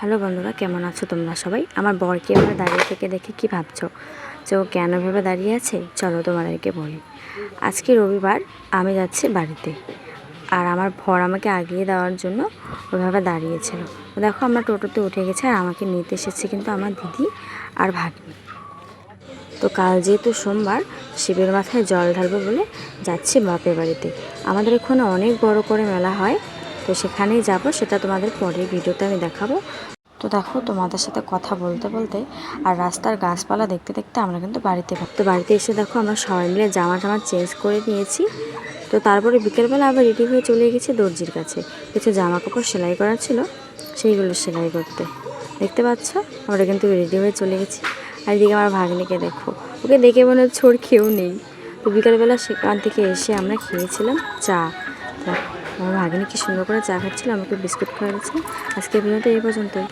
Hello বন্ধুরা, কেমন আছো তোমরা সবাই? আমার বরকে এবার দাঁড়িয়ে থেকে দেখে কি ভাবছো যে ও কেন ভেবে দাঁড়িয়ে আছে? চলো তোমাদেরকে বলি। আজকে রবিবার, আমি যাচ্ছি বাড়িতে, আর আমার বর আমাকে আগিয়ে দেওয়ার জন্য ওইভাবে দাঁড়িয়েছিল। দেখো আমরা টোটোতে উঠে গেছি, আর আমাকে নিতে এসেছে কিন্তু আমার দিদি আর ভাগ্নি। তো কাল যেহেতু সোমবার, শিবের মাথায় জল ঢালবো বলে যাচ্ছি বাপের বাড়িতে। আমাদের এখানে অনেক বড় করে মেলা হয়, তো সেখানেই যাব, সেটা তোমাদের পরে ভিডিওতে আমি দেখাবো। তো দেখো তোমাদের সাথে কথা বলতে বলতে আর রাস্তার গাছপালা দেখতে দেখতে আমরা কিন্তু বাড়িতে এসে দেখো আমরা সবাই মিলে জামা চেঞ্জ করে নিয়েছি। তো তারপরে বিকেলবেলা আবার রেডি হয়ে চলে গেছি দর্জির কাছে। কিছু জামা কাপড় সেলাই করা ছিল, সেইগুলো সেলাই করতে। দেখতে পাচ্ছ আমরা কিন্তু রেডি হয়ে চলে গেছি। আর এদিকে আমার ভাগ্নিকে দেখো, ওকে দেখে মনে হচ্ছে ওর খেয়েও নেই। তো বিকেলবেলা সেখান থেকে এসে আমরা খেয়েছিলাম চা। আমার ভাগ্নি কি সুন্দর করে চা খাচ্ছিল, আমাকে বিস্কুট খাওয়া দিচ্ছিলাম। আজকে ভিডিওটা এই পর্যন্তই।